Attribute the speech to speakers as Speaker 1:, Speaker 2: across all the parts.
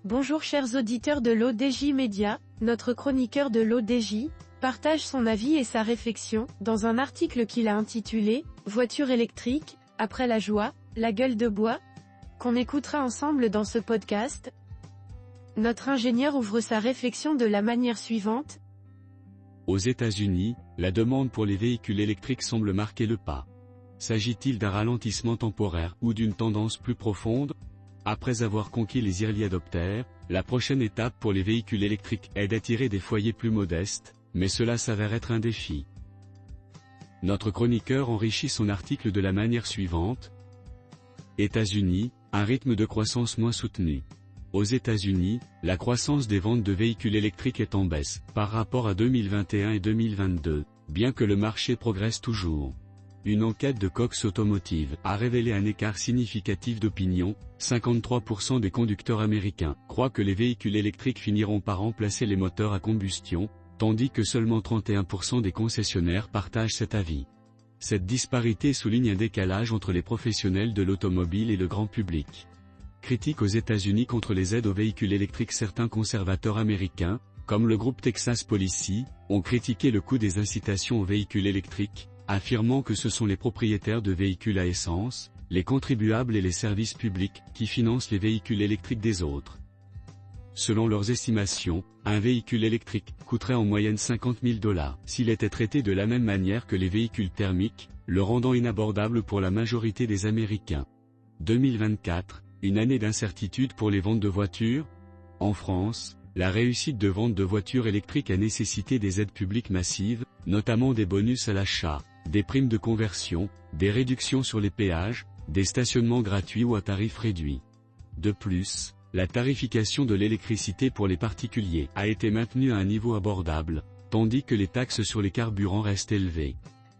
Speaker 1: Bonjour chers auditeurs de l'ODJ Média, notre chroniqueur de l'ODJ partage son avis et sa réflexion dans un article qu'il a intitulé « Voiture électrique, après la joie, la gueule de bois ?» qu'on écoutera ensemble dans ce podcast. Notre ingénieur ouvre sa réflexion de la manière suivante.
Speaker 2: Aux États-Unis, la demande pour les véhicules électriques semble marquer le pas. S'agit-il d'un ralentissement temporaire ou d'une tendance plus profonde ? Après avoir conquis les early adopters, la prochaine étape pour les véhicules électriques est d'attirer des foyers plus modestes, mais cela s'avère être un défi. Notre chroniqueur enrichit son article de la manière suivante. États-Unis, un rythme de croissance moins soutenu. Aux États-Unis, la croissance des ventes de véhicules électriques est en baisse, par rapport à 2021 et 2022, bien que le marché progresse toujours. Une enquête de Cox Automotive a révélé un écart significatif d'opinion. 53% des conducteurs américains croient que les véhicules électriques finiront par remplacer les moteurs à combustion, tandis que seulement 31% des concessionnaires partagent cet avis. Cette disparité souligne un décalage entre les professionnels de l'automobile et le grand public. Critique aux États-Unis contre les aides aux véhicules électriques. Certains conservateurs américains, comme le groupe Texas Policy, ont critiqué le coût des incitations aux véhicules électriques, affirmant que ce sont les propriétaires de véhicules à essence, les contribuables et les services publics qui financent les véhicules électriques des autres. Selon leurs estimations, un véhicule électrique coûterait en moyenne $50 000 s'il était traité de la même manière que les véhicules thermiques, le rendant inabordable pour la majorité des Américains. 2024, une année d'incertitude pour les ventes de voitures. En France, la réussite de vente de voitures électriques a nécessité des aides publiques massives, notamment des bonus à l'achat, des primes de conversion, des réductions sur les péages, des stationnements gratuits ou à tarifs réduits. De plus, la tarification de l'électricité pour les particuliers a été maintenue à un niveau abordable, tandis que les taxes sur les carburants restent élevées.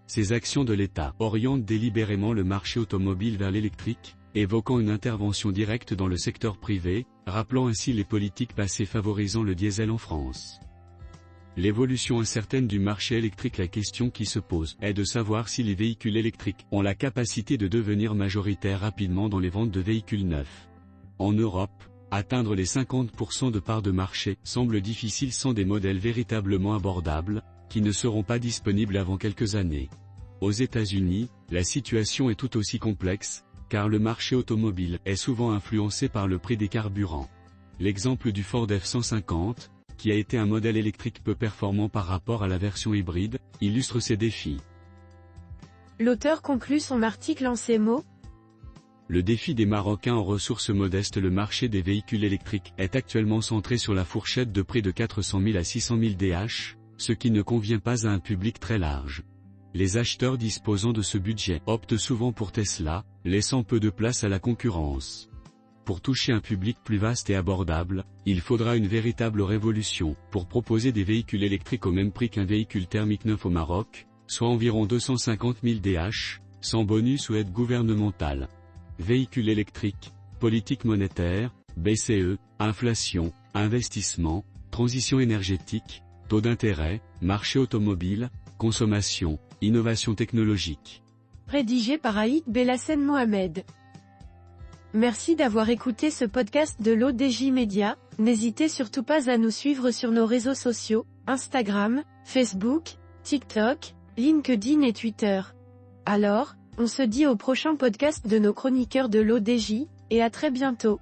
Speaker 2: Ces actions de l'État orientent délibérément le marché automobile vers l'électrique, évoquant une intervention directe dans le secteur privé, rappelant ainsi les politiques passées favorisant le diesel en France. L'évolution incertaine du marché électrique. La question qui se pose est de savoir si les véhicules électriques ont la capacité de devenir majoritaires rapidement dans les ventes de véhicules neufs. En Europe, atteindre les 50% de part de marché semble difficile sans des modèles véritablement abordables, qui ne seront pas disponibles avant quelques années. Aux États-Unis, la situation est tout aussi complexe, car le marché automobile est souvent influencé par le prix des carburants. L'exemple du Ford F-150, qui a été un modèle électrique peu performant par rapport à la version hybride, illustre ces défis.
Speaker 1: L'auteur conclut son article en ces mots.
Speaker 2: Le défi des Marocains en ressources modestes. Le marché des véhicules électriques est actuellement centré sur la fourchette de prix de 400 000 à 600 000 DH, ce qui ne convient pas à un public très large. Les acheteurs disposant de ce budget optent souvent pour Tesla, laissant peu de place à la concurrence. Pour toucher un public plus vaste et abordable, il faudra une véritable révolution pour proposer des véhicules électriques au même prix qu'un véhicule thermique neuf au Maroc, soit environ 250 000 DH, sans bonus ou aide gouvernementale. Véhicules électriques, politique monétaire, BCE, inflation, investissement, transition énergétique, taux d'intérêt, marché automobile, consommation, innovation technologique.
Speaker 1: Rédigé par Aïd Belassen Mohamed. Merci d'avoir écouté ce podcast de l'ODJ Média. N'hésitez surtout pas à nous suivre sur nos réseaux sociaux, Instagram, Facebook, TikTok, LinkedIn et Twitter. Alors, on se dit au prochain podcast de nos chroniqueurs de l'ODJ, et à très bientôt.